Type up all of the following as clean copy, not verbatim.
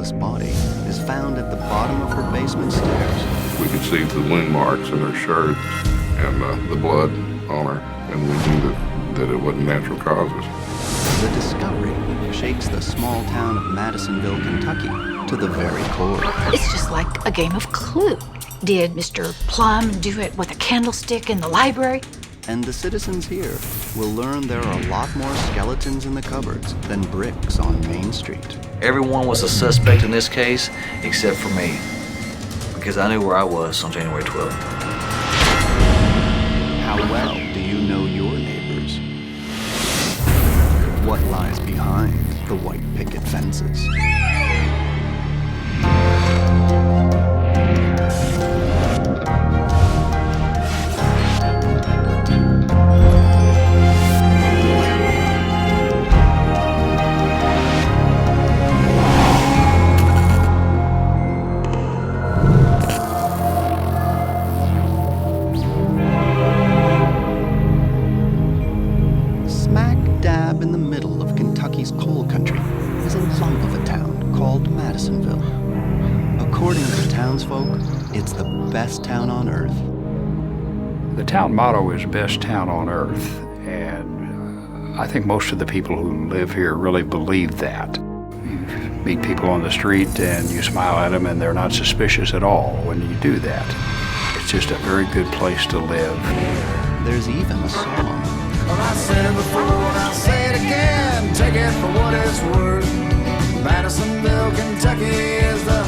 lifeless body is found at the bottom of her basement stairs. We could see the wound marks in her shirt and the blood on her, and we knew that it wasn't natural causes. The discovery shakes the small town of Madisonville, Kentucky to the very core. It's just like a game of Clue. Did Mr. Plum do it with a candlestick in the library? And the citizens here will learn there are a lot more skeletons in the cupboards than bricks on Main Street. Everyone was a suspect in this case except for me, because I knew where I was on January 12th. How well do you know your neighbors? What lies behind the white picket fences? In the middle of Kentucky's coal country is a lump of a town called Madisonville. According to the townsfolk, it's the best town on earth. The town motto is best town on earth, and I think most of the people who live here really believe that. You meet people on the street and you smile at them and they're not suspicious at all when you do that. It's just a very good place to live. There's even a song. Well, I said before and I'll say it again, take it for what it's worth. Madisonville, Kentucky is the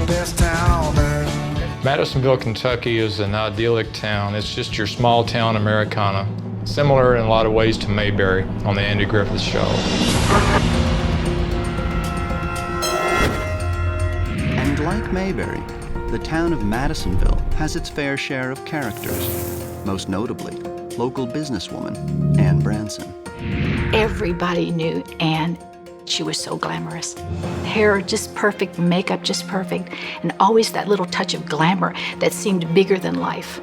best town on earth. Madisonville, Kentucky is an idyllic town. It's just your small town Americana, similar in a lot of ways to Mayberry on the Andy Griffith Show. And like Mayberry, the town of Madisonville has its fair share of characters, most notably local businesswoman Anne Branson. Everybody knew Anne. She was so glamorous. Hair just perfect, makeup just perfect, and always that little touch of glamour that seemed bigger than life.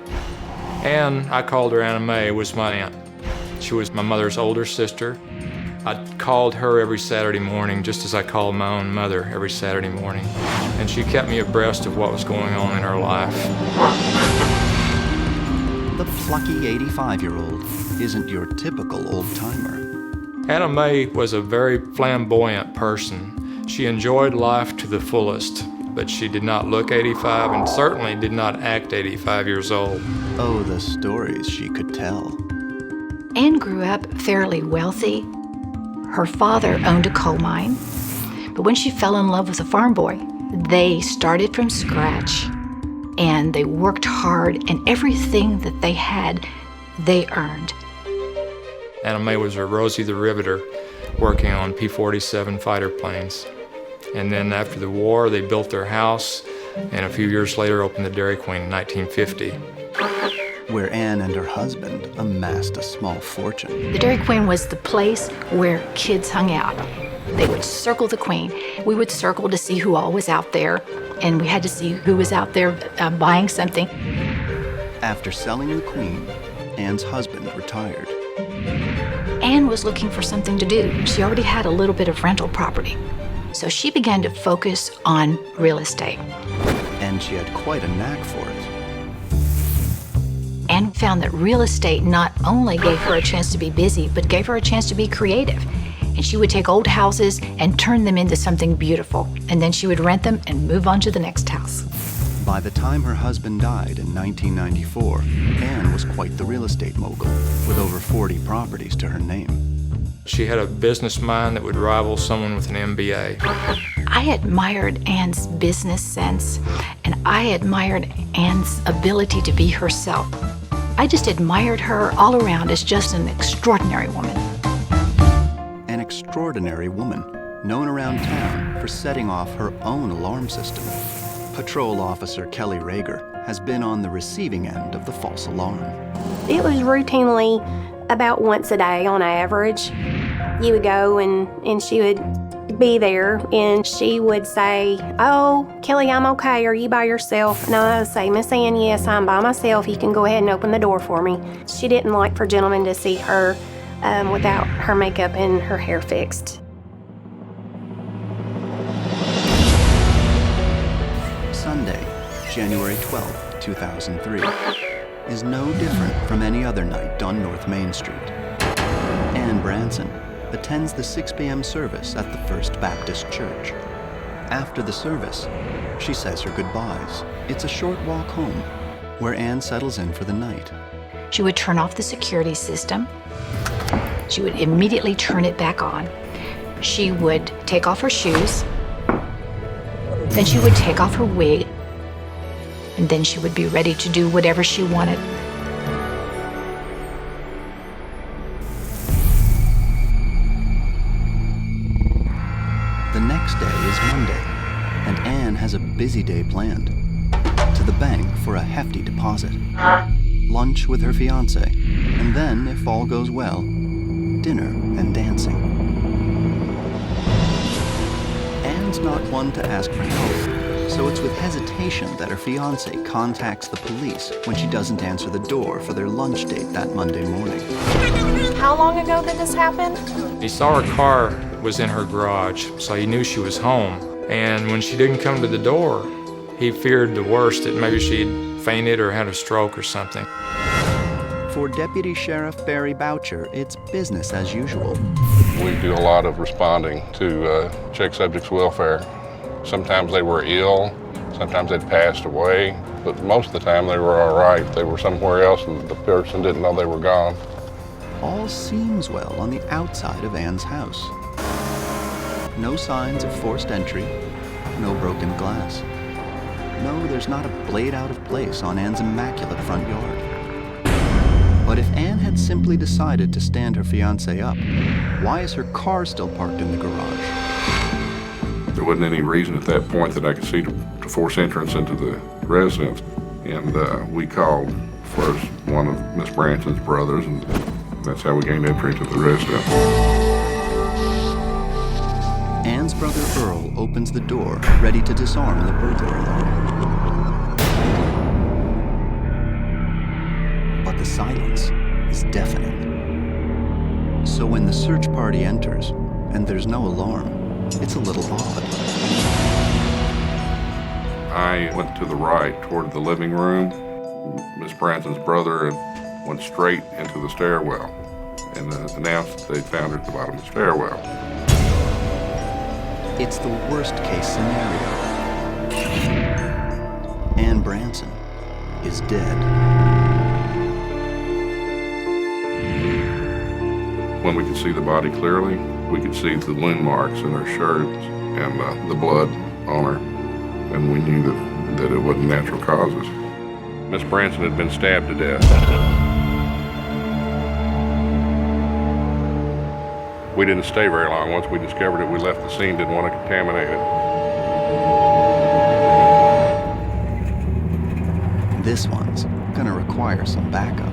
Anne, I called her Anna Mae, was my aunt. She was my mother's older sister. I called her every Saturday morning, just as I called my own mother every Saturday morning. And she kept me abreast of what was going on in her life. The plucky 85-year-old isn't your typical old-timer. Anna Mae was a very flamboyant person. She enjoyed life to the fullest, but she did not look 85 and certainly did not act 85 years old. Oh, the stories she could tell. Anne grew up fairly wealthy. Her father owned a coal mine, but when she fell in love with a farm boy, they started from scratch. And they worked hard, and everything that they had, they earned. Anna Mae was a Rosie the Riveter working on P-47 fighter planes. And then after the war, they built their house, and a few years later opened the Dairy Queen in 1950. Where Anne and her husband amassed a small fortune. The Dairy Queen was the place where kids hung out. They would circle the Queen. We would circle to see who all was out there, and we had to see who was out there buying something. After selling the Queen, Anne's husband retired. Anne was looking for something to do. She already had a little bit of rental property. So she began to focus on real estate. And she had quite a knack for it. Anne found that real estate not only gave her a chance to be busy, but gave her a chance to be creative. And she would take old houses and turn them into something beautiful. And then she would rent them and move on to the next house. By the time her husband died in 1994, Anne was quite the real estate mogul, with over 40 properties to her name. She had a business mind that would rival someone with an MBA. I admired Anne's business sense, and I admired Anne's ability to be herself. I just admired her all around as just an extraordinary woman. An extraordinary woman, known around town for setting off her own alarm system. Patrol Officer Kelly Rager has been on the receiving end of the false alarm. It was routinely about once a day on average. You would go and she would be there and she would say, "Oh, Kelly, I'm okay. Are you by yourself?" And I would say, "Miss Ann, yes, I'm by myself. You can go ahead and open the door for me." She didn't like for gentlemen to see her without her makeup and her hair fixed. Sunday, January 12, 2003, is no different from any other night on North Main Street. Ann Branson attends the 6 p.m. service at the First Baptist Church. After the service, she says her goodbyes. It's a short walk home, where Ann settles in for the night. She would turn off the security system. She would immediately turn it back on. She would take off her shoes. Then she would take off her wig. And then she would be ready to do whatever she wanted. The next day is Monday, and Ann has a busy day planned. To the bank for a hefty deposit. Lunch with her fiancé, and then, if all goes well, dinner and dancing. Ann's not one to ask for help, so it's with hesitation that her fiancé contacts the police when she doesn't answer the door for their lunch date that Monday morning. How long ago did this happen? He saw her car was in her garage, so he knew she was home. And when she didn't come to the door, he feared the worst, that maybe she'd fainted or had a stroke or something. For Deputy Sheriff Barry Boucher, it's business as usual. We do a lot of responding to check subjects' welfare. Sometimes they were ill, sometimes they'd passed away, but most of the time they were all right. They were somewhere else and the person didn't know they were gone. All seems well on the outside of Ann's house. No signs of forced entry, no broken glass. No, there's not a blade out of place on Ann's immaculate front yard. But if Ann had simply decided to stand her fiancé up, why is her car still parked in the garage? There wasn't any reason at that point that I could see to force entrance into the residence. And we called first one of Miss Branson's brothers, and that's how we gained entry to the residence. Ann's brother Earl opens the door, ready to disarm the burglar alarm. But the silence is deafening. So when the search party enters, and there's no alarm, it's a little odd. I went to the right toward the living room. Miss Branson's brother went straight into the stairwell and announced they found her at the bottom of the stairwell. It's the worst case scenario. Ann Branson is dead. When we could see the body clearly, we could see the wound marks in her shirt and the blood on her, and we knew that it wasn't natural causes. Miss Branson had been stabbed to death. We didn't stay very long. Once we discovered it, we left the scene, didn't want to contaminate it. This one's gonna require some backup.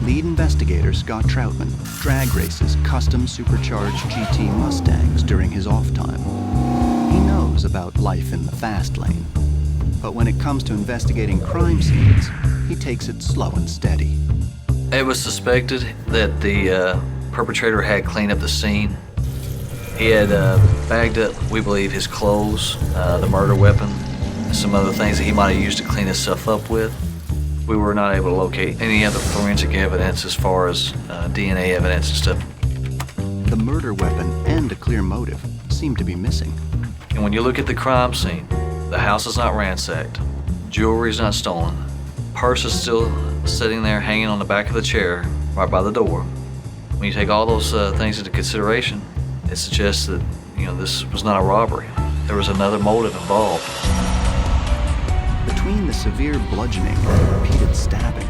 Lead investigator Scott Troutman drag races custom supercharged GT Mustangs during his off time. He knows about life in the fast lane, but when it comes to investigating crime scenes, he takes it slow and steady. It was suspected that the perpetrator had cleaned up the scene. He had bagged up, we believe, his clothes, the murder weapon, and some other things that he might have used to clean himself up with. We were not able to locate any other forensic evidence as far as DNA evidence and stuff. The murder weapon and a clear motive seem to be missing. And when you look at the crime scene, the house is not ransacked, jewelry is not stolen, purse is still sitting there hanging on the back of the chair right by the door. When you take all those things into consideration, it suggests that, this was not a robbery. There was another motive involved. Between the severe bludgeoning and repeated stabbing,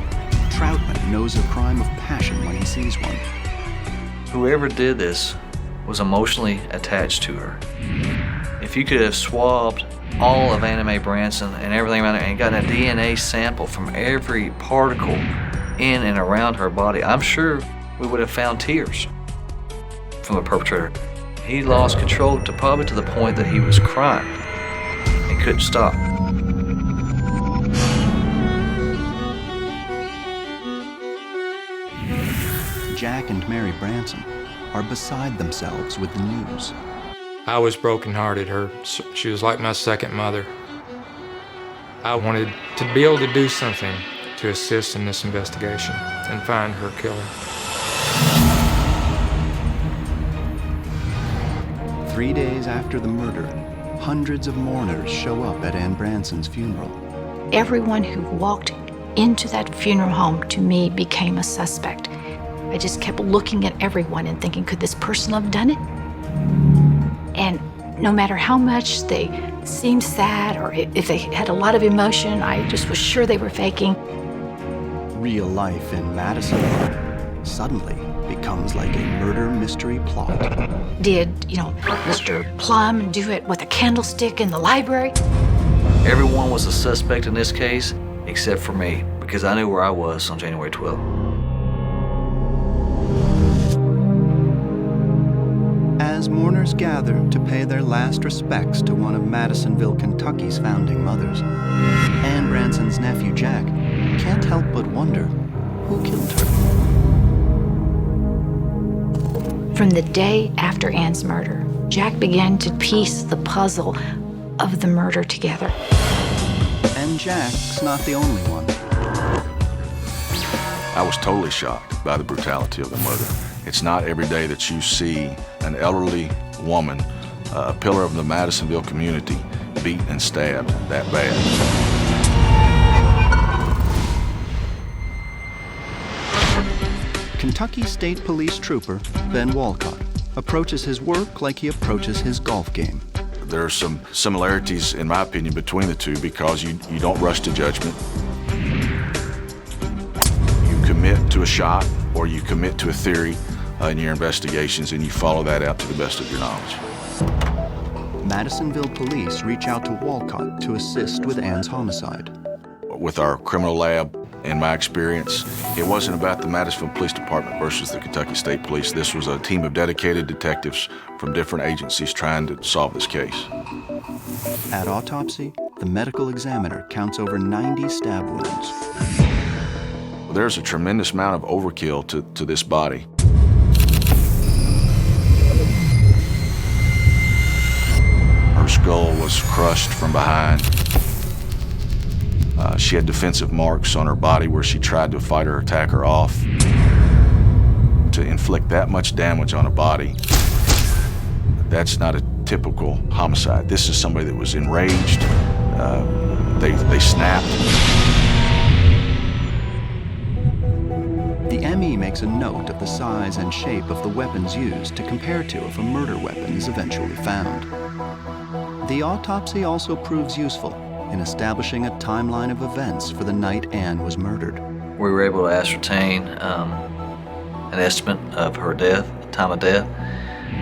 Troutman knows a crime of passion when he sees one. Whoever did this was emotionally attached to her. If you could have swabbed all of Anna Mae Branson and everything around her and gotten a DNA sample from every particle in and around her body, I'm sure we would have found tears from the perpetrator. He lost control probably to the point that he was crying and couldn't stop. Jack and Mary Branson are beside themselves with the news. I was brokenhearted. She was like my second mother. I wanted to be able to do something to assist in this investigation and find her killer. 3 days after the murder, hundreds of mourners show up at Ann Branson's funeral. Everyone who walked into that funeral home to me became a suspect. I just kept looking at everyone and thinking, could this person have done it? And no matter how much they seemed sad or if they had a lot of emotion, I just was sure they were faking. Real life in Madisonville suddenly becomes like a murder mystery plot. Did, Mr. Plum do it with a candlestick in the library? Everyone was a suspect in this case, except for me, because I knew where I was on January 12th. As mourners gather to pay their last respects to one of Madisonville, Kentucky's founding mothers, Ann Branson's nephew, Jack, can't help but wonder who killed her. From the day after Ann's murder, Jack began to piece the puzzle of the murder together. And Jack's not the only one. I was totally shocked by the brutality of the murder. It's not every day that you see an elderly woman, a pillar of the Madisonville community, beat and stabbed that bad. Kentucky State Police Trooper Ben Walcott approaches his work like he approaches his golf game. There are some similarities, in my opinion, between the two because you don't rush to judgment. You commit to a shot or you commit to a theory in your investigations and you follow that out to the best of your knowledge. Madisonville police reach out to Walcott to assist with Ann's homicide. With our criminal lab, in my experience, it wasn't about the Madisonville Police Department versus the Kentucky State Police. This was a team of dedicated detectives from different agencies trying to solve this case. At autopsy, the medical examiner counts over 90 stab wounds. There's a tremendous amount of overkill to this body. Her skull was crushed from behind. She had defensive marks on her body where she tried to fight her attacker off. To inflict that much damage on a body, that's not a typical homicide. This is somebody that was enraged. They snapped. The ME makes a note of the size and shape of the weapons used to compare to if a murder weapon is eventually found. The autopsy also proves useful in establishing a timeline of events for the night Ann was murdered. We were able to ascertain an estimate of her death, time of death.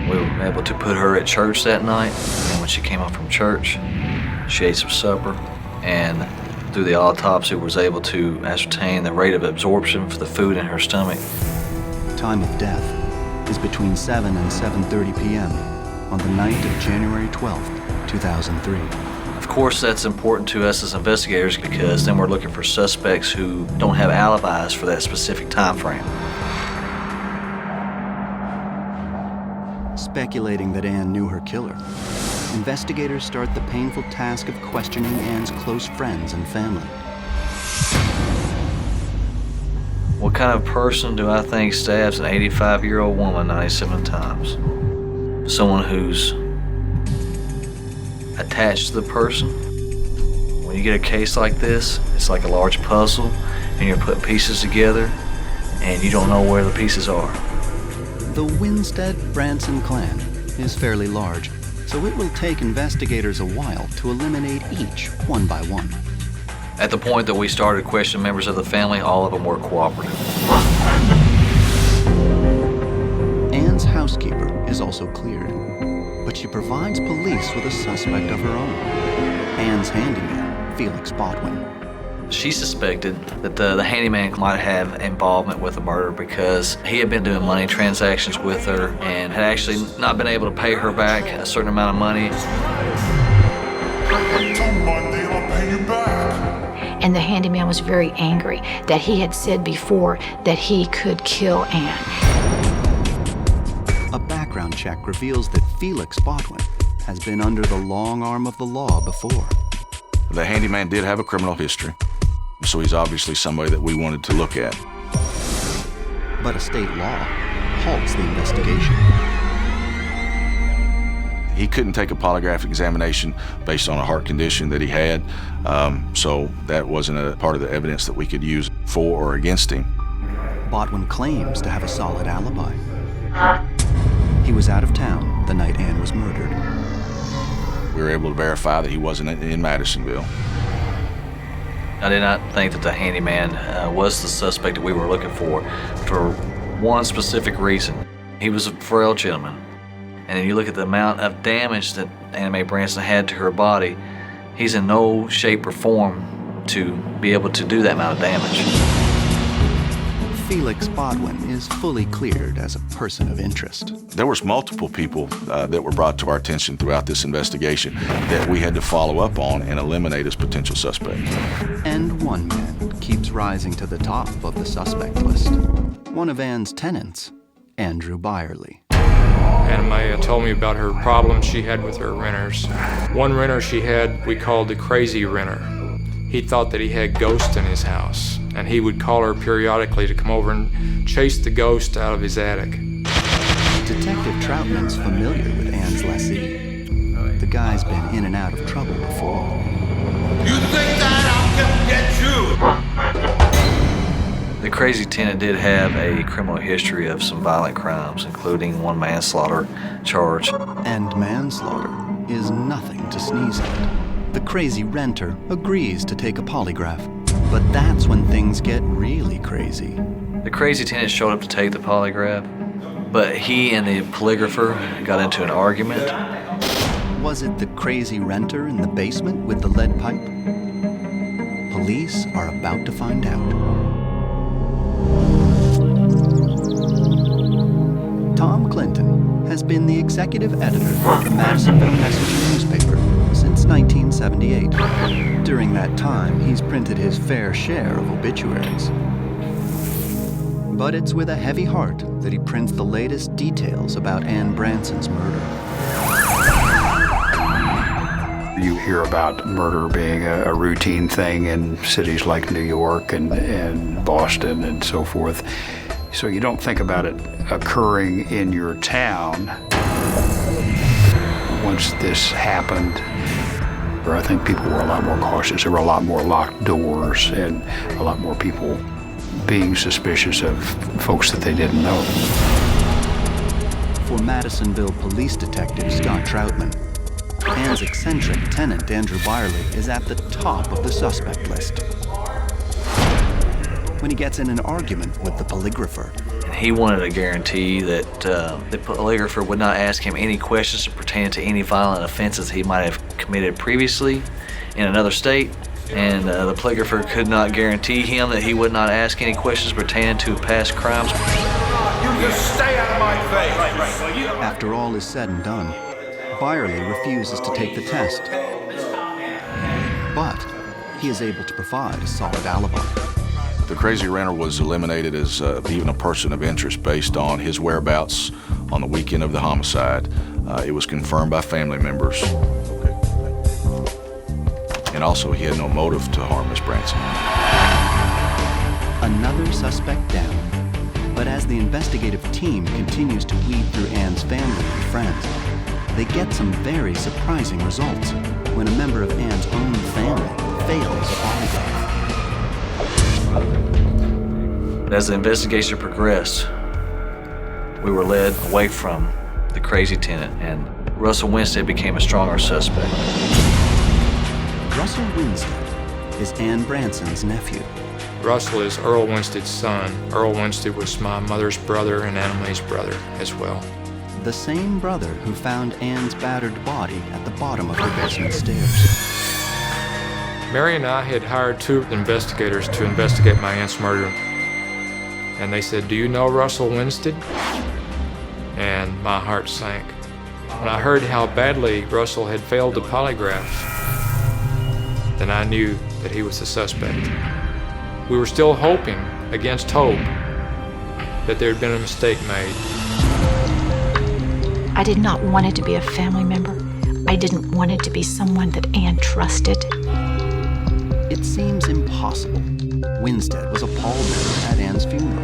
We were able to put her at church that night, and when she came home from church, she ate some supper, and through the autopsy was able to ascertain the rate of absorption for the food in her stomach. Time of death is between 7 and 7:30 p.m. on the night of January 12th, 2003. Of course, that's important to us as investigators because then we're looking for suspects who don't have alibis for that specific time frame. Speculating that Ann knew her killer, investigators start the painful task of questioning Ann's close friends and family. What kind of person do I think stabs an 85-year-old woman 97 times? Someone who's attached to the person. When you get a case like this, it's like a large puzzle, and you're putting pieces together, and you don't know where the pieces are. The Winstead-Branson clan is fairly large, so it will take investigators a while to eliminate each one by one. At the point that we started questioning members of the family, all of them were cooperative. Ann's housekeeper is also cleared, but she provides police with a suspect of her own, Ann's handyman, Felix Botwin. She suspected that the handyman might have involvement with the murder because he had been doing money transactions with her and had actually not been able to pay her back a certain amount of money. And the handyman was very angry that he had said before that he could kill Ann. A background check reveals that Felix Botwin has been under the long arm of the law before. The handyman did have a criminal history, so he's obviously somebody that we wanted to look at. But a state law halts the investigation. He couldn't take a polygraph examination based on a heart condition that he had, so that wasn't a part of the evidence that we could use for or against him. Botwin claims to have a solid alibi. He was out of town the night Ann was murdered. We were able to verify that he wasn't in Madisonville. I did not think that the handyman was the suspect that we were looking for one specific reason. He was a frail gentleman. And then you look at the amount of damage that Anna Mae Branson had to her body, he's in no shape or form to be able to do that amount of damage. Felix Botwin is fully cleared as a person of interest. There was multiple people that were brought to our attention throughout this investigation that we had to follow up on and eliminate as potential suspects. And one man keeps rising to the top of the suspect list. One of Ann's tenants, Andrew Byerly. Anna Mae told me about her problems she had with her renters. One renter she had we called the crazy renter. He thought that he had ghosts in his house, and he would call her periodically to come over and chase the ghost out of his attic. Detective Troutman's familiar with Ann's lessee. The guy's been in and out of trouble before. You think that I can get you? The crazy tenant did have a criminal history of some violent crimes, including one manslaughter charge. And manslaughter is nothing to sneeze at. The crazy renter agrees to take a polygraph, but that's when things get really crazy. The crazy tenant showed up to take the polygraph, but he and the polygrapher got into an argument. Was it the crazy renter in the basement with the lead pipe? Police are about to find out. Tom Clinton has been the executive editor of the Madisonville Messenger newspaper since 1978. During that time, he's printed his fair share of obituaries. But it's with a heavy heart that he prints the latest details about Ann Branson's murder. You hear about murder being a routine thing in cities like New York and Boston and so forth. So you don't think about it occurring in your town. Once this happened, I think people were a lot more cautious. There were a lot more locked doors and a lot more people being suspicious of folks that they didn't know. For Madisonville police detective Scott Troutman, Ann's eccentric tenant Andrew Byerly is at the top of the suspect list. When he gets in an argument with the polygrapher, He wanted a guarantee that the polygrapher would not ask him any questions pertaining to any violent offenses he might have committed previously in another state, and the polygrapher could not guarantee him that he would not ask any questions pertaining to past crimes. You just stay out of my face. after all is said and done, Byerly refuses to take the test. But he is able to provide a solid alibi. The crazy renter was eliminated as even a person of interest based on his whereabouts on the weekend of the homicide. It was confirmed by family members. And also, he had no motive to harm Miss Branson. Another suspect down. But as the investigative team continues to weed through Ann's family and friends, they get some very surprising results when a member of Ann's own family fails a polygraph. As the investigation progressed, we were led away from the crazy tenant, and Russell Winstead became a stronger suspect. Russell Winstead is Ann Branson's nephew. Russell is Earl Winstead's son. Earl Winstead was my mother's brother and Anna Mae's brother as well. The same brother who found Ann's battered body at the bottom of her basement stairs. Mary and I had hired two investigators to investigate my aunt's murder. And they said, "Do you know Russell Winstead?" And my heart sank. When I heard how badly Russell had failed the polygraph, then I knew that he was the suspect. We were still hoping, against hope, that there had been a mistake made. I did not want it to be a family member. I didn't want it to be someone that Ann trusted. It seems impossible. Winstead was a pallbearer at Ann's funeral.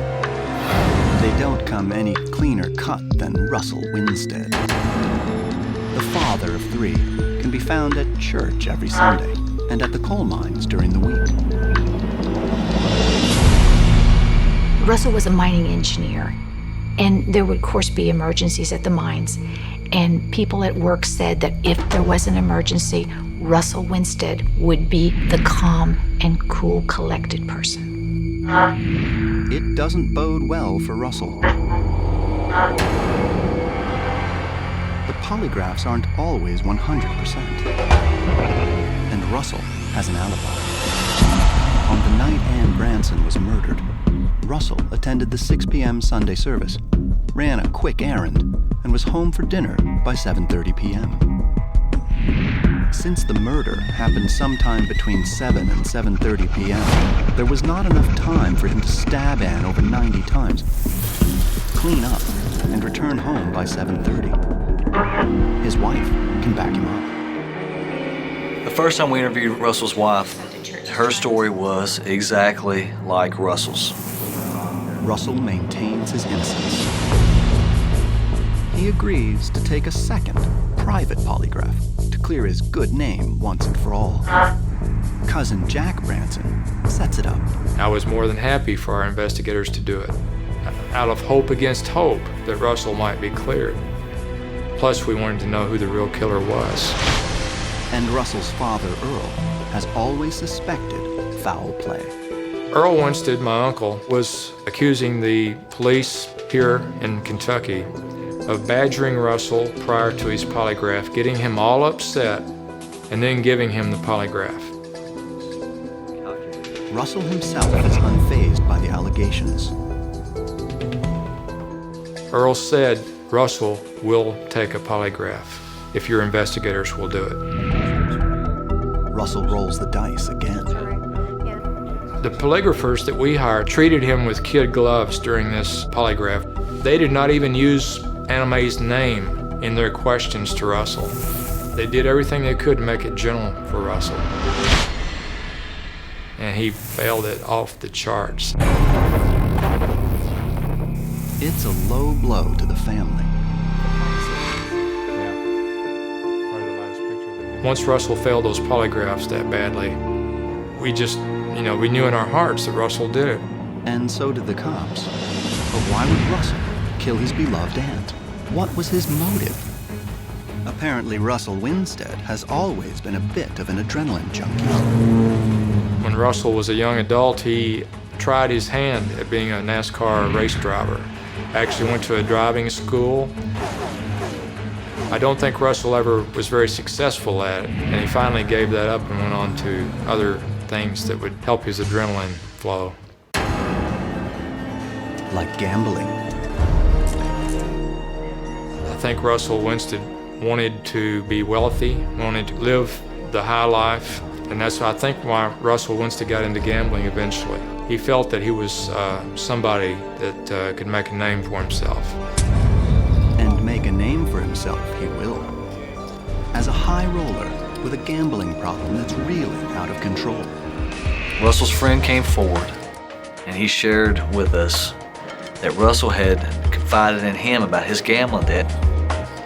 They don't come any cleaner cut than Russell Winstead. The father of 3 can be found at church every Sunday and at the coal mines during the week. Russell was a mining engineer, and there would, of course, be emergencies at the mines. And people at work said that if there was an emergency, Russell Winstead would be the calm and cool, collected person. It doesn't bode well for Russell. The polygraphs aren't always 100%. And Russell has an alibi. On the night Ann Branson was murdered, Russell attended the 6 p.m. Sunday service, ran a quick errand, and was home for dinner by 7:30 p.m. Since the murder happened sometime between 7 and 7:30 p.m., there was not enough time for him to stab Ann over 90 times, clean up, and return home by 7:30. His wife can back him up. The first time we interviewed Russell's wife, her story was exactly like Russell's. Russell maintains his innocence. He agrees to take a second, private polygraph to clear his good name once and for all. Cousin Jack Branson sets it up. I was more than happy for our investigators to do it, out of hope against hope that Russell might be cleared. Plus, we wanted to know who the real killer was. And Russell's father, Earl, has always suspected foul play. Earl Winstead, my uncle, was accusing the police here in Kentucky of badgering Russell prior to his polygraph, getting him all upset, and then giving him the polygraph. Russell himself is unfazed by the allegations. Earl said, Russell will take a polygraph if your investigators will do it. Russell rolls the dice again. The polygraphers that we hired treated him with kid gloves during this polygraph. They did not even use Anna Mae's name in their questions to Russell. They did everything they could to make it gentle for Russell. And he failed it off the charts. It's a low blow to the family. Once Russell failed those polygraphs that badly, we just, we knew in our hearts that Russell did it. And so did the cops. But why would Russell kill his beloved aunt? What was his motive? Apparently, Russell Winstead has always been a bit of an adrenaline junkie. When Russell was a young adult, he tried his hand at being a NASCAR race driver. Actually went to a driving school. I don't think Russell ever was very successful at it, and he finally gave that up and went on to other things that would help his adrenaline flow. Like gambling. I think Russell Winstead wanted to be wealthy, wanted to live the high life, and that's I think why Russell Winstead got into gambling eventually. He felt that he was somebody that could make a name for himself. And make a name for himself he will. As a high roller with a gambling problem that's reeling out of control. Russell's friend came forward, and he shared with us that Russell had confided in him about his gambling debt.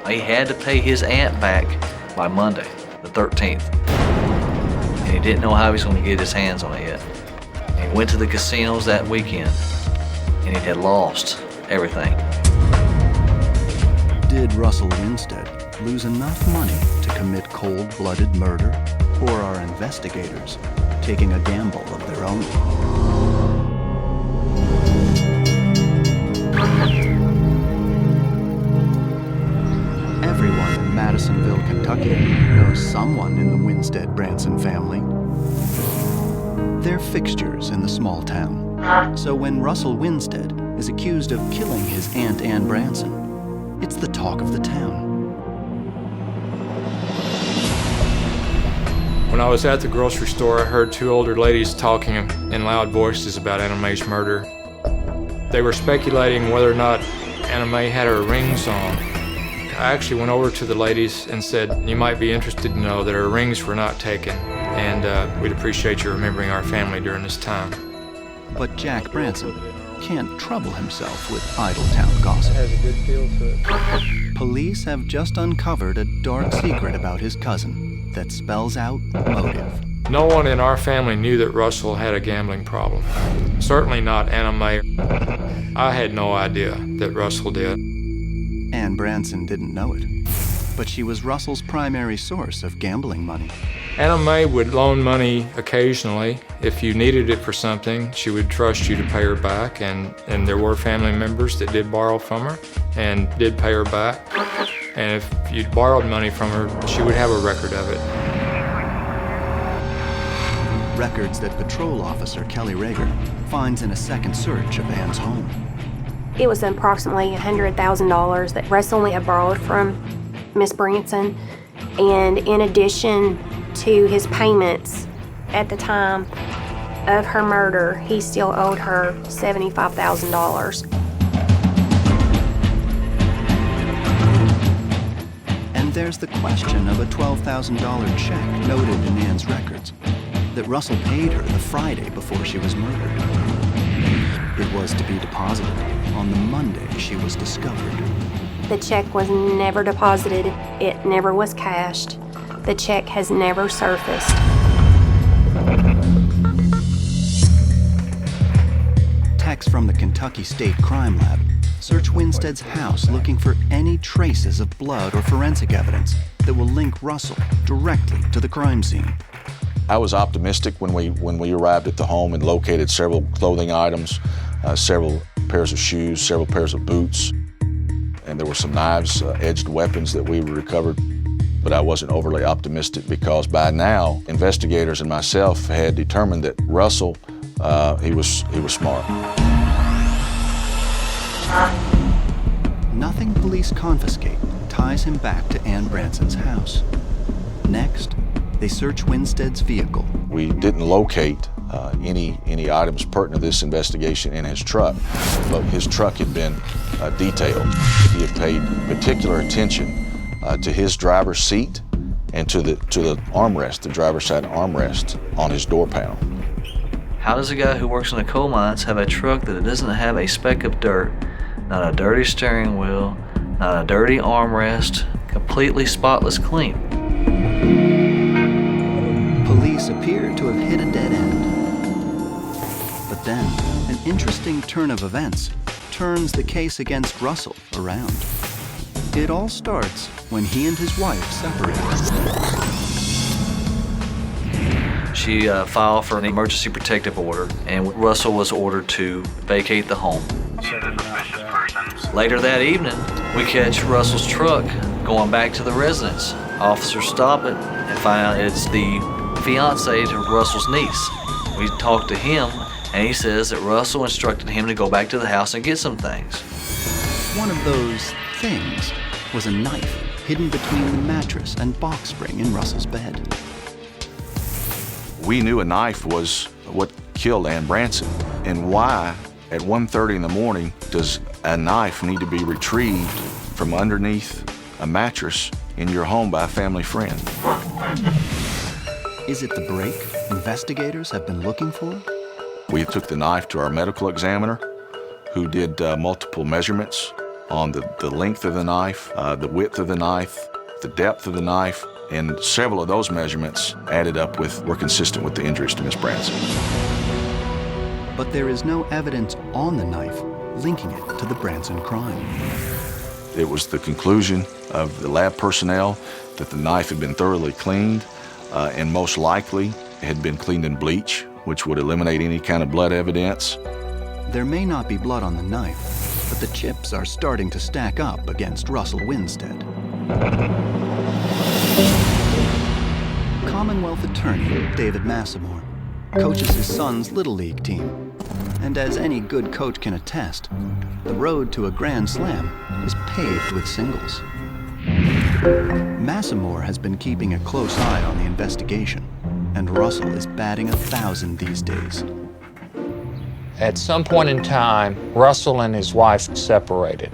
He had to pay his aunt back by Monday, the 13th. And he didn't know how he was going to get his hands on it yet. And he went to the casinos that weekend, and he had lost everything. Did Russell Winstead lose enough money to commit cold-blooded murder? Or are investigators taking a gamble of their own? Everyone in Madisonville, Kentucky knows someone in the Winstead-Branson family. They're fixtures in the small town. So when Russell Winstead is accused of killing his Aunt Ann Branson, it's the talk of the town. When I was at the grocery store, I heard two older ladies talking in loud voices about Anna Mae's murder. They were speculating whether or not Anna Mae had her rings on. I actually went over to the ladies and said, you might be interested to know that our rings were not taken, and we'd appreciate you remembering our family during this time. But Jack Branson can't trouble himself with idle town gossip. It has a good feel to it. Police have just uncovered a dark secret about his cousin that spells out motive. No one in our family knew that Russell had a gambling problem. Certainly not Anna Mae. I had no idea that Russell did. Ann Branson didn't know it, but she was Russell's primary source of gambling money. Anna Mae would loan money occasionally. If you needed it for something, she would trust you to pay her back, and there were family members that did borrow from her and did pay her back. And if you borrowed money from her, she would have a record of it. Records that patrol officer Kelly Rager finds in a second search of Ann's home. It was approximately $100,000 that Russell had borrowed from Miss Branson, and in addition to his payments at the time of her murder, he still owed her $75,000. And there's the question of a $12,000 check noted in Ann's records that Russell paid her the Friday before she was murdered. It was to be deposited on the Monday she was discovered. The check was never deposited. It never was cashed. The check has never surfaced. Techs from the Kentucky State Crime Lab search Winstead's house looking for any traces of blood or forensic evidence that will link Russell directly to the crime scene. I was optimistic when we arrived at the home and located several clothing items, several pairs of shoes, several pairs of boots, and there were some knives, edged weapons that we recovered. But I wasn't overly optimistic because by now, investigators and myself had determined that Russell, he was smart. Nothing police confiscate ties him back to Ann Branson's house. Next, they search Winstead's vehicle. We didn't locate any items pertinent to this investigation in his truck, but his truck had been detailed. He had paid particular attention to his driver's seat and to the armrest, the driver's side armrest on his door panel. How does a guy who works in the coal mines have a truck that doesn't have a speck of dirt, not a dirty steering wheel, not a dirty armrest, completely spotless clean? Police appear to have hit a dead end. But then, an interesting turn of events turns the case against Russell around. It all starts when he and his wife separate. She filed for an emergency protective order, and Russell was ordered to vacate the home. Later that evening, we catch Russell's truck going back to the residence. Officers stop it and find out it's the fiancée to Russell's niece. We talked to him, and he says that Russell instructed him to go back to the house and get some things. One of those things was a knife hidden between the mattress and box spring in Russell's bed. We knew a knife was what killed Ann Branson. And why, at 1:30 in the morning, does a knife need to be retrieved from underneath a mattress in your home by a family friend? Is it the break investigators have been looking for? We took the knife to our medical examiner, who did multiple measurements on the length of the knife, the width of the knife, the depth of the knife, and several of those measurements added up were consistent with the injuries to Miss Branson. But there is no evidence on the knife linking it to the Branson crime. It was the conclusion of the lab personnel that the knife had been thoroughly cleaned and most likely had been cleaned in bleach, which would eliminate any kind of blood evidence. There may not be blood on the knife, but the chips are starting to stack up against Russell Winstead. Commonwealth attorney David Massimore coaches his son's Little League team. And as any good coach can attest, the road to a grand slam is paved with singles. Massimore has been keeping a close eye on the investigation, and Russell is batting 1,000 these days. At some point in time, Russell and his wife separated.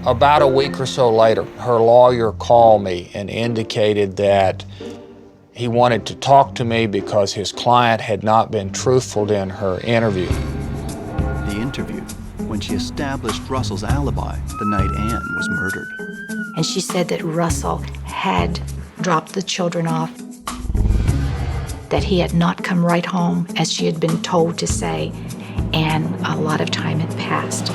About a week or so later, her lawyer called me and indicated that he wanted to talk to me because his client had not been truthful in her interview. The interview, when she established Russell's alibi the night Ann was murdered. And she said that Russell had dropped the children off, that he had not come right home as she had been told to say, and a lot of time had passed.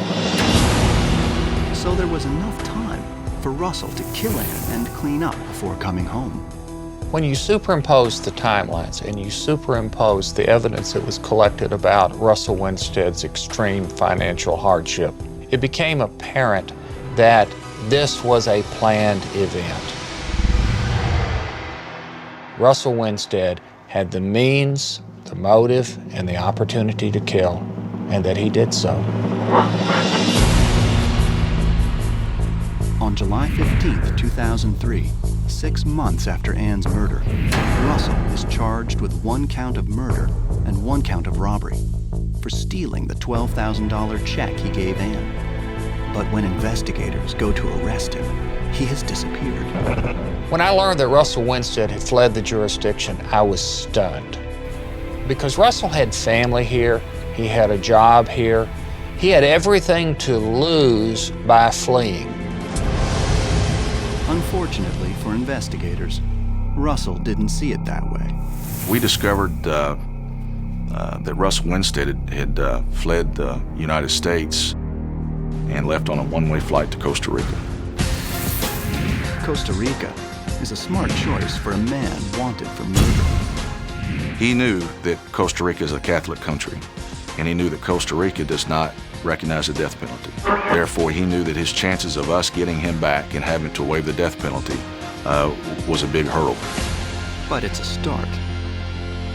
So there was enough time for Russell to kill Ann and clean up before coming home. When you superimpose the timelines and you superimpose the evidence that was collected about Russell Winstead's extreme financial hardship, it became apparent that this was a planned event. Russell Winstead had the means, the motive, and the opportunity to kill, and that he did so. On July 15th, 2003, 6 months after Ann's murder, Russell is charged with 1 count of murder and 1 count of robbery for stealing the $12,000 check he gave Ann. But when investigators go to arrest him, he has disappeared. When I learned that Russell Winstead had fled the jurisdiction, I was stunned. Because Russell had family here, he had a job here, he had everything to lose by fleeing. Unfortunately for investigators, Russell didn't see it that way. We discovered that Russell Winstead had fled the United States and left on a one-way flight to Costa Rica. Costa Rica is a smart choice for a man wanted for murder. He knew that Costa Rica is a Catholic country, and he knew that Costa Rica does not recognize the death penalty. Therefore, he knew that his chances of us getting him back and having to waive the death penalty was a big hurdle. But it's a start,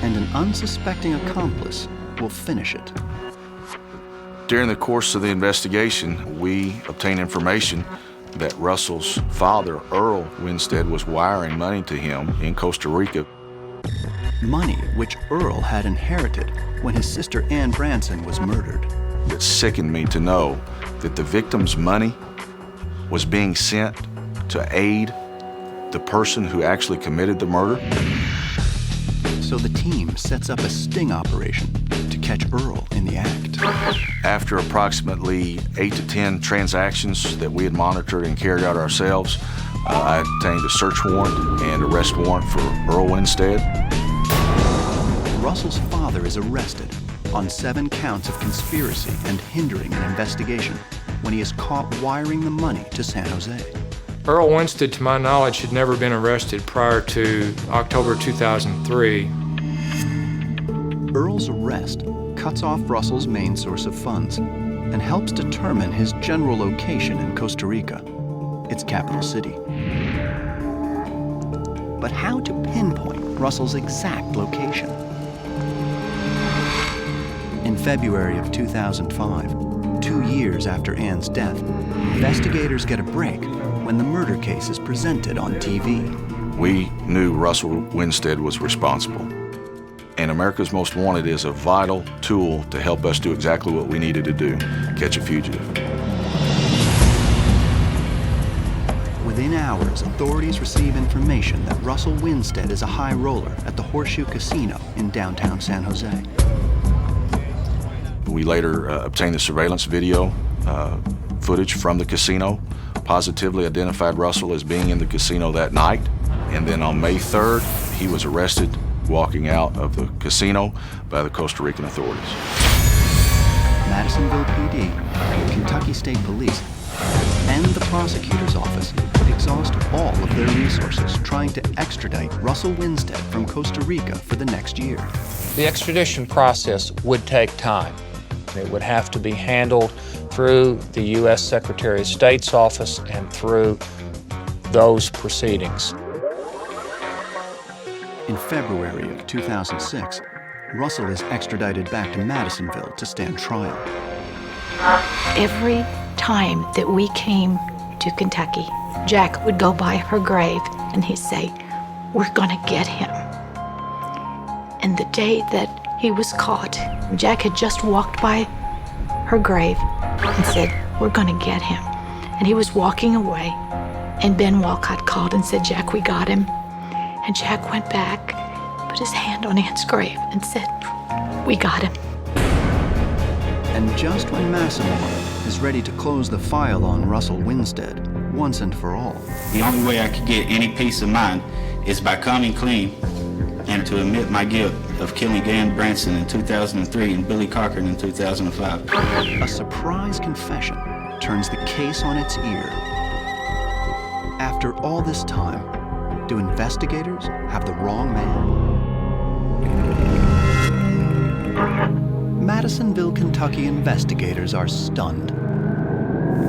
and an unsuspecting accomplice will finish it. During the course of the investigation, we obtained information that Russell's father, Earl Winstead, was wiring money to him in Costa Rica. Money which Earl had inherited when his sister Ann Branson was murdered. It sickened me to know that the victim's money was being sent to aid the person who actually committed the murder. So the team sets up a sting operation to catch Earl in the act. After approximately 8 to 10 transactions that we had monitored and carried out ourselves, I obtained a search warrant and arrest warrant for Earl Winstead. Russell's father is arrested on 7 counts of conspiracy and hindering an investigation when he is caught wiring the money to San Jose. Earl Winstead, to my knowledge, had never been arrested prior to October 2003. Earl's arrest cuts off Russell's main source of funds and helps determine his general location in Costa Rica, its capital city. But how to pinpoint Russell's exact location? In February of 2005, 2 years after Ann's death, investigators get a break when the murder case is presented on TV. We knew Russell Winstead was responsible. And America's Most Wanted is a vital tool to help us do exactly what we needed to do, catch a fugitive. Within hours, authorities receive information that Russell Winstead is a high roller at the Horseshoe Casino in downtown San Jose. We later obtained the surveillance video footage from the casino, positively identified Russell as being in the casino that night. And then on May 3rd, he was arrested walking out of the casino by the Costa Rican authorities. Madisonville PD, Kentucky State Police, and the prosecutor's office exhaust all of their resources trying to extradite Russell Winstead from Costa Rica for the next year. The extradition process would take time. It would have to be handled through the U.S. Secretary of State's office and through those proceedings. In February of 2006, Russell is extradited back to Madisonville to stand trial. Every time that we came to Kentucky, Jack would go by her grave and he'd say, "We're gonna get him." And the day that he was caught, Jack had just walked by her grave and said, "We're gonna get him." and he was walking away. And Ben Walcott called and said, "Jack, we got him." And Jack went back, put his hand on Ann's grave, and said, "We got him." And just when Massimore is ready to close the file on Russell Winstead once and for all, The only way I could get any peace of mind is by coming clean and to admit my guilt of killing Ann Branson in 2003 and Billy Cochran in 2005. a surprise confession turns the case on its ear. After all this time, do investigators have the wrong man? Madisonville, Kentucky investigators are stunned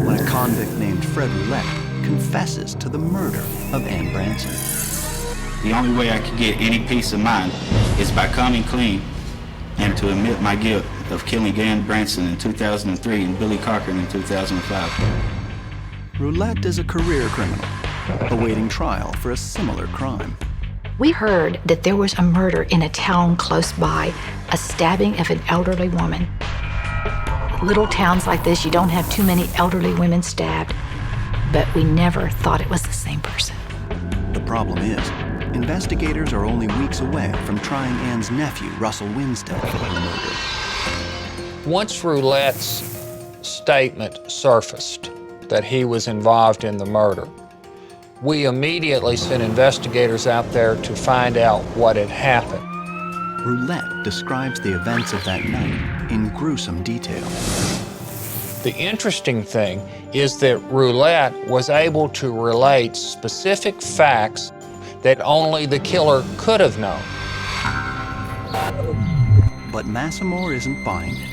when a convict named Fred Roulette confesses to the murder of Ann Branson. The only way I could get any peace of mind is by coming clean and to admit my guilt of killing Ann Branson in 2003 and Billy Cochran in 2005. Roulette is a career criminal, awaiting trial for a similar crime. We heard that there was a murder in a town close by, a stabbing of an elderly woman. Little towns like this, you don't have too many elderly women stabbed, but we never thought it was the same person. The problem is, investigators are only weeks away from trying Ann's nephew, Russell Winstead, for the murder. Once Roulette's statement surfaced that he was involved in the murder, we immediately sent investigators out there to find out what had happened. Roulette describes the events of that night in gruesome detail. The interesting thing is that Roulette was able to relate specific facts that only the killer could have known. But Massimore isn't buying it.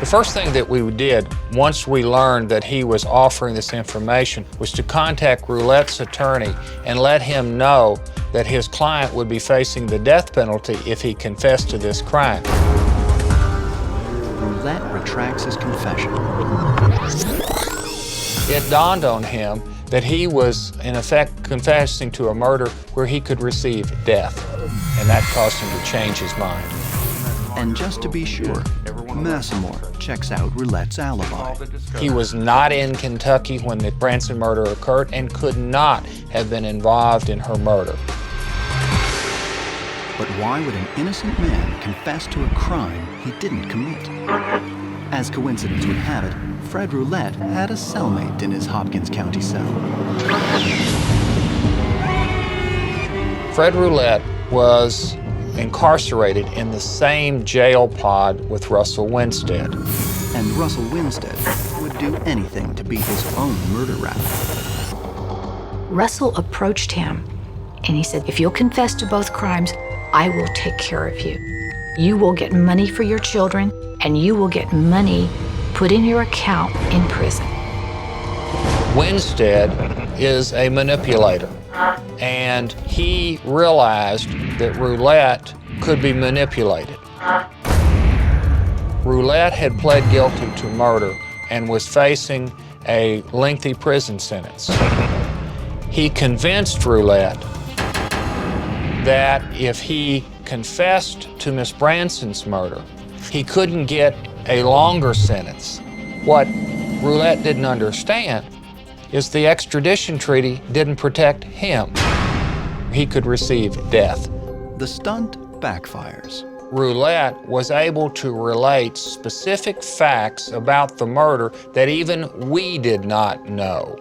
The first thing that we did once we learned that he was offering this information was to contact Roulette's attorney and let him know that his client would be facing the death penalty if he confessed to this crime. Roulette retracts his confession. It dawned on him that he was, in effect, confessing to a murder where he could receive death, and that caused him to change his mind. And just to be sure, Massimore checks out Roulette's alibi. He was not in Kentucky when the Branson murder occurred and could not have been involved in her murder. But why would an innocent man confess to a crime he didn't commit? As coincidence would have it, Fred Roulette had a cellmate in his Hopkins County cell. Fred Roulette was incarcerated in the same jail pod with Russell Winstead. And Russell Winstead would do anything to beat his own murder rap. Russell approached him and he said, "If you'll confess to both crimes, I will take care of you. You will get money for your children, and you will get money put in your account in prison." Winstead is a manipulator, and he realized that Roulette could be manipulated. Roulette had pled guilty to murder and was facing a lengthy prison sentence. He convinced Roulette that if he confessed to Miss Branson's murder, he couldn't get a longer sentence. What Roulette didn't understand is the extradition treaty didn't protect him. He could receive death. The stunt backfires. Roulette was able to relate specific facts about the murder that even we did not know,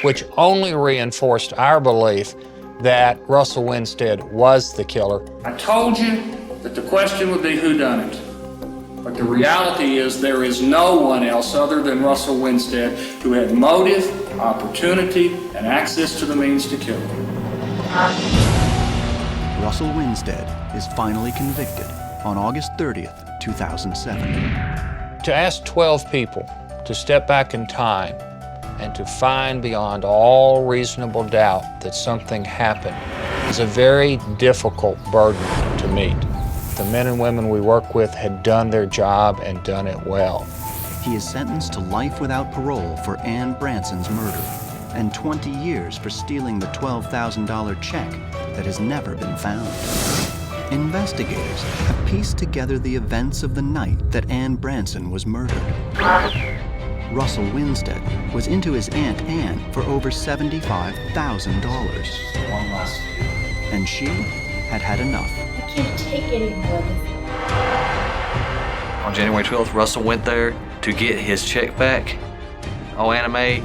which only reinforced our belief that Russell Winstead was the killer. I told you that the question would be whodunit. But the reality is there is no one else other than Russell Winstead who had motive, opportunity, and access to the means to kill him. Russell Winstead is finally convicted on August 30th, 2007. To ask 12 people to step back in time and to find beyond all reasonable doubt that something happened is a very difficult burden to meet. The men and women we work with had done their job and done it well. He is sentenced to life without parole for Ann Branson's murder and 20 years for stealing the $12,000 check that has never been found. Investigators have pieced together the events of the night that Ann Branson was murdered. Russell Winstead was into his Aunt Ann for over $75,000. And she had had enough. I can't take any more of this. On January 12th, Russell went there to get his check back. Oh, Anna Mae,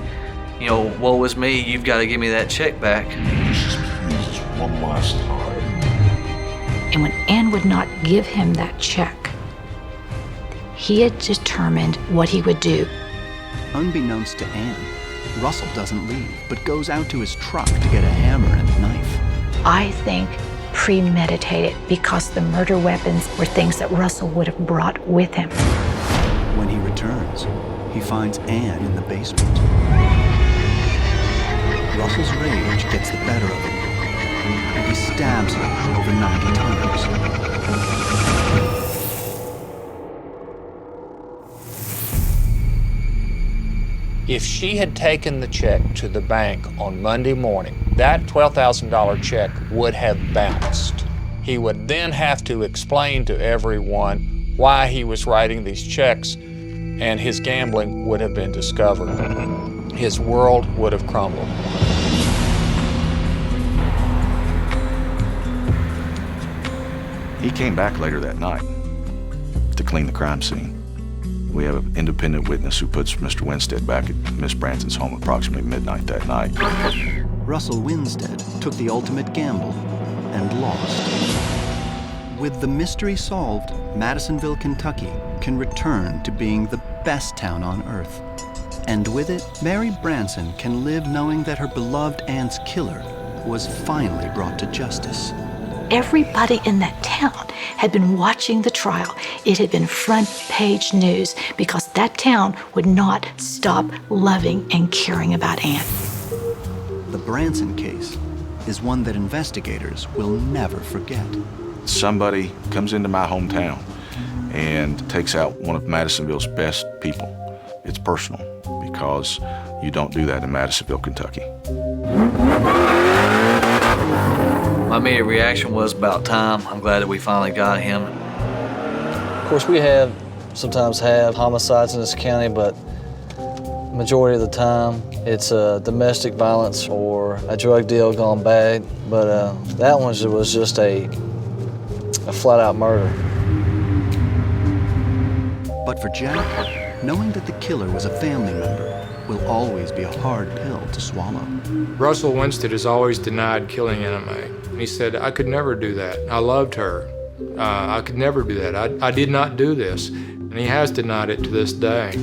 you know, woe is me, you've got to give me that check back. Just please, one last time. And when Ann would not give him that check, he had determined what he would do. Unbeknownst to Ann, Russell doesn't leave, but goes out to his truck to get a hammer and a knife. I think premeditated, because the murder weapons were things that Russell would have brought with him. When he returns, he finds Ann in the basement. Russell's rage gets the better of him, and he stabs her over 90 times. If she had taken the check to the bank on Monday morning, that $12,000 check would have bounced. He would then have to explain to everyone why he was writing these checks, and his gambling would have been discovered. His world would have crumbled. He came back later that night to clean the crime scene. We have an independent witness who puts Mr. Winstead back at Miss Branson's home approximately midnight that night. Russell Winstead took the ultimate gamble and lost. With the mystery solved, Madisonville, Kentucky can return to being the best town on earth. And with it, Mary Branson can live knowing that her beloved aunt's killer was finally brought to justice. Everybody in that town had been watching the trial. It had been front page news because that town would not stop loving and caring about Ann. The Branson case is one that investigators will never forget. Somebody comes into my hometown and takes out one of Madisonville's best people. It's personal because you don't do that in Madisonville, Kentucky. My immediate reaction was about time. I'm glad that we finally got him. Of course, we sometimes have homicides in this county, but majority of the time it's a domestic violence or a drug deal gone bad. But that one was just a flat-out murder. But for Jack, knowing that the killer was a family member will always be a hard pill to swallow. Russell Winstead has always denied killing Anna Mae. He said, I could never do that. I loved her. I could never do that. I did not do this. And he has denied it to this day.